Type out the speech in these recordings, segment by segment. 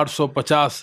850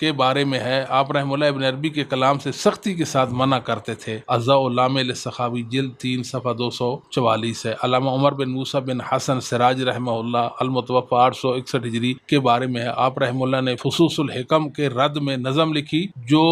کے بارے میں ہے، آپ رحمہ اللہ ابن عربی کے کلام سے سختی کے ساتھ منع کرتے تھے۔ اضاء اللامع للسخاوی جلد 3 صفحہ 244 ہے۔ علامہ عمر بن موسیٰ بن حسن سراج رحمہ اللہ المتوفی 861 ہجری کے بارے میں ہے، آپ رحمہ اللہ نے فصوص الحکم کے رد میں نظم لکھی جو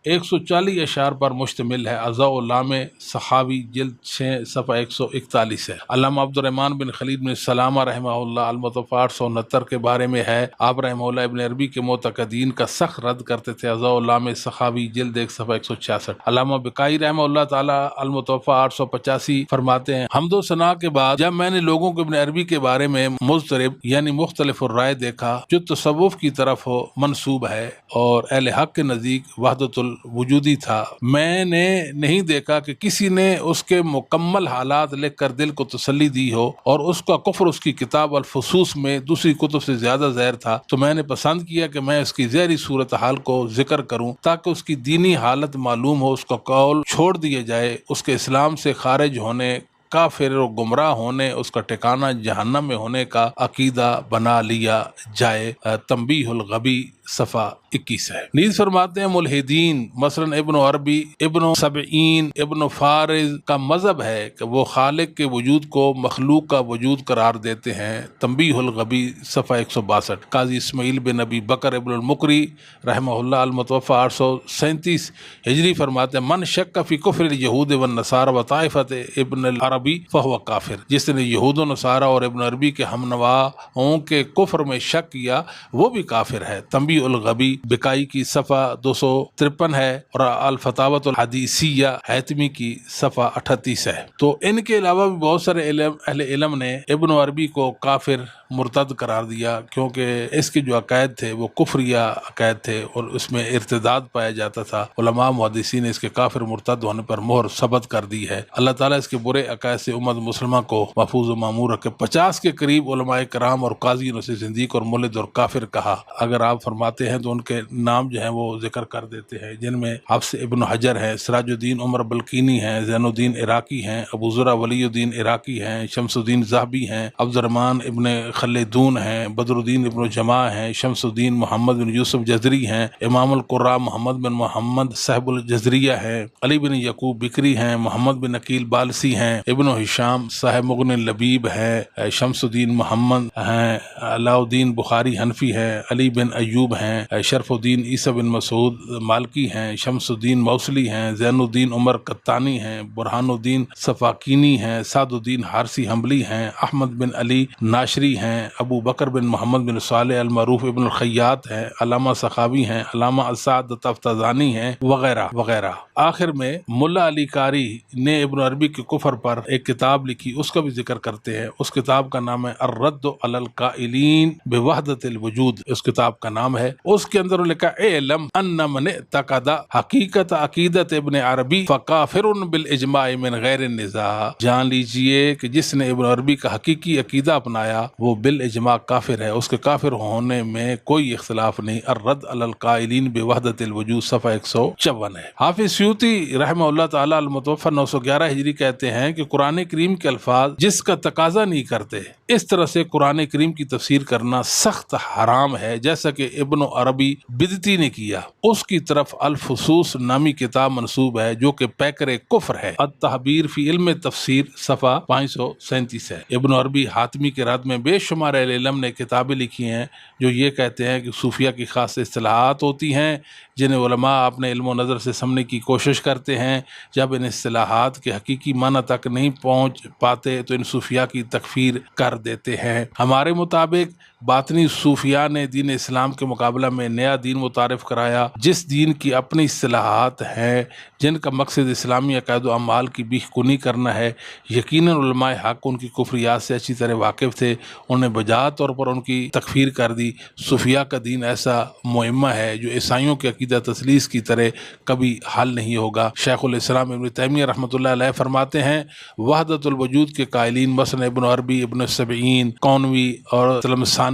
140 اشعار پر مشتمل ہے۔ اضاء اللامع سخاوی جلد 6 صفحہ 141 ہے۔ علامہ عبد الرحمن بن خلیل بن سلامہ رحمہ اللہ المتوفی 869 کے بارے میں ہے، آپ رحمہ اللہ ابن عربی کے معتقدین کا سخت رد کرتے تھے۔ اضاء اللامع سخاوی جلد 1 صفحہ 166۔ علامہ بقائی رحمہ اللہ تعالی المتوفی 885 فرماتے ہیں، حمد و ثنا کے بعد جب میں نے لوگوں کو ابن عربی کے بارے میں مضطرب یعنی مختلف الرائے دیکھا جو تصوف کی طرف منسوب ہے اور اہل حق کے نزدیک وحدت الوجودی تھا، میں نے نہیں دیکھا کہ کسی نے اس کے مکمل حالات لکھ کر دل کو تسلی دی ہو، اور اس کا کفر اس کی کتاب الفصوص میں دوسری کتب سے زیادہ ظاہر تھا، تو میں نے پسند کیا کہ میں اس کی ظاہری صورتحال کو ذکر کروں تاکہ اس کی دینی حالت معلوم ہو، اس کا قول چھوڑ دیا جائے، اس کے اسلام سے خارج ہونے، کافر و گمراہ ہونے، اس کا ٹھکانہ جہنم میں ہونے کا عقیدہ بنا لیا جائے۔ تنبیہ الغبی صفحہ 21 ہے۔ نیز فرماتے ہیں ملحدین مثلا ابن عربی، ابن سبعین، ابن فارض کا مذہب ہے کہ وہ خالق کے وجود کو مخلوق کا وجود قرار دیتے ہیں۔ تنبیہ الغبی صفحہ 162۔ قاضی اسماعیل بن ابی بکر ابن المقری رحمہ اللہ المتوفی 837 ہجری فرماتے ہیں من شک فی کفر الیہود والنصارى وطائفۃ ابن العربی فہو کافر، جس نے یہود و نصارہ اور ابن عربی کے ہم نواؤں کے کفر میں شک کیا وہ بھی کافر ہے۔ تنبیہ الغبی بکائی کی صفحہ 253 ہے اور الفتاوۃ الحدیثیہ حیتمی کی صفحہ 38 ہے۔ تو ان کے علاوہ بھی بہت سارے اہل علم نے ابن عربی کو کافر مرتد قرار دیا، کیونکہ اس کے جو عقائد تھے وہ کفریہ عقائد تھے اور اس میں ارتداد پایا جاتا تھا۔ علماء محدثین نے اس کے کافر مرتد ہونے پر مہر ثبت کر دی ہے۔ اللہ تعالیٰ اس کے برے عقائد سے امت مسلمہ کو محفوظ و معمور رکھے۔ 50 کے قریب علماء کرام اور قاضی نے زندیق اور ملحد اور کافر کہا۔ اگر آپ فرماتے ہیں تو ان کے نام جو ہیں وہ ذکر کر دیتے ہیں، جن میں حفص ابن حجر ہیں، سراج الدین عمر بلقینی ہیں، زین الدین عراقی ہیں، ابو زرع ولی الدین عراقی ہیں، شمس الدین ذہبی ہیں، عبد الرحمن ابن خلدون ہیں، بدر الدین ابن جماع ہیں، شمس الدین محمد بن یوسف جزری ہیں، امام القراء محمد بن محمد صاحب الجزریہ ہیں، علی بن یعقوب بکری ہیں، محمد بن عقیل بالسی ہیں، ابن ہشام صاحب مغنی لبیب ہیں، شمس الدین محمد ہیں، علاء الدین بخاری حنفی ہیں، علی بن ایوب ہیں، شرف الدین عیسیٰ بن مسعود مالکی ہیں، شمس الدین موصلی ہیں، زین الدین عمر قطانی ہیں، برہان الدین صفاقینی ہیں، سعد الدین حارثی حنبلی ہیں، احمد بن علی ناشری ہیں، ابو بکر بن محمد بن صالح المعروف ابن الخیاط ہیں، علامہ سخاوی ہیں، علامہ اسعد تفتزانی ہیں، وغیرہ وغیرہ۔ آخر میں ملا علی قاری نے ابن عربی کے کفر پر ایک کتاب لکھی، اس کا بھی ذکر کرتے ہیں۔ اس کتاب کا نام ہے الرد علی القائلین بوحدۃ الوجود، اس کتاب کا نام ہے۔ اس کے اندر لکھا اعلم ان من اعتقد حقیقت عقیدت ابن عربی فکافر بالاجماع من غیر النزاع، جان لیجئے کہ جس نے ابن عربی کا حقیقی عقیدہ اپنایا وہ بالاجماع کافر ہے، اس کے کافر ہونے میں کوئی اختلاف نہیں۔ الرد علی القائلین بوحدۃ الوجود صفحہ 154 ہے۔ حافظ سیوطی رحمہ اللہ تعالی المتوفی 911 ہجری کہتے ہیں کہ قرآن کریم کے الفاظ جس کا تقاضا نہیں کرتے اس طرح سے قرآن کریم کی تفسیر کرنا سخت حرام ہے، جیسا کہ ابن عربی بدعتی نے کیا۔ اس کی طرف الفصوص نامی کتاب منسوب ہے جو کہ پیکر کفر ہے۔ التحبیر فی علم تفسیر صفحہ 537 ہے۔ ابن عربی حاتمی کے رد میں بے شمار اہل علم نے کتابیں لکھی ہیں جو یہ کہتے ہیں کہ صوفیہ کی خاص اصطلاحات ہوتی ہیں جنہیں علماء اپنے علم و نظر سے سمجھنے کی کوشش کرتے ہیں، جب ان اصطلاحات کے حقیقی معنی تک نہیں پہنچ پاتے تو ان صوفیہ کی تکفیر کر دیتے ہیں۔ ہمارے مطابق باطنی صوفیہ نے دین اسلام کے مقابلہ میں نیا دین متعارف کرایا جس دین کی اپنی اصطلاحات ہیں جن کا مقصد اسلامی عقائد و اعمال کی بیخ کنی کرنا ہے۔ یقیناً علماء حق ان کی کفریات سے اچھی طرح واقف تھے، انہوں نے بجا طور پر ان کی تکفیر کر دی۔ صوفیہ کا دین ایسا مہمہ ہے جو عیسائیوں کے عقیدہ تثلیث کی طرح کبھی حل نہیں ہوگا۔ شیخ الاسلام ابن تیمیہ رحمۃ اللہ علیہ فرماتے ہیں وحدت الوجود کے قائلین مثلا ابن عربی، ابن سبعین، کونوی اور تلمسانی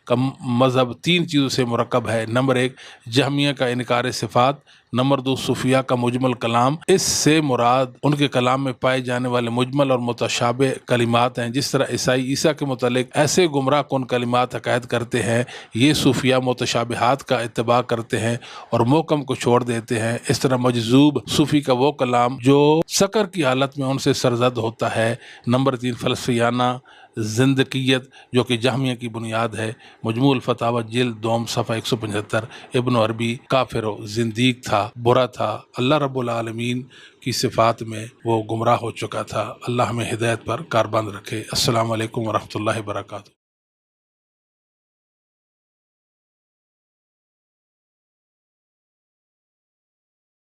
کا مذہب 3 چیزوں سے مرکب ہے: نمبر 1 جہمیہ کا انکار صفات، نمبر 2 صوفیہ کا مجمل کلام۔ اس سے مراد ان کے کلام میں پائے جانے والے مجمل اور متشابہ کلمات ہیں۔ جس طرح عیسائی عیسیٰ کے متعلق ایسے گمراہ کن کلمات عقائد کرتے ہیں، یہ صوفیہ متشابہات کا اتباع کرتے ہیں اور محکم کو چھوڑ دیتے ہیں۔ اس طرح مجذوب صوفی کا وہ کلام جو سکر کی حالت میں ان سے سرزد ہوتا ہے۔ نمبر 3 فلسفیانہ زندقیت جو کہ جہمیہ کی بنیاد ہے۔ مجموع الفتاوی جلد 2 صفحہ 175۔ ابن عربی کافر و زندیق تھا، برا تھا، اللہ رب العالمین کی صفات میں وہ گمراہ ہو چکا تھا۔ اللہ ہمیں ہدایت پر کاربند رکھے۔ السلام علیکم ورحمۃ اللہ وبرکاتہ۔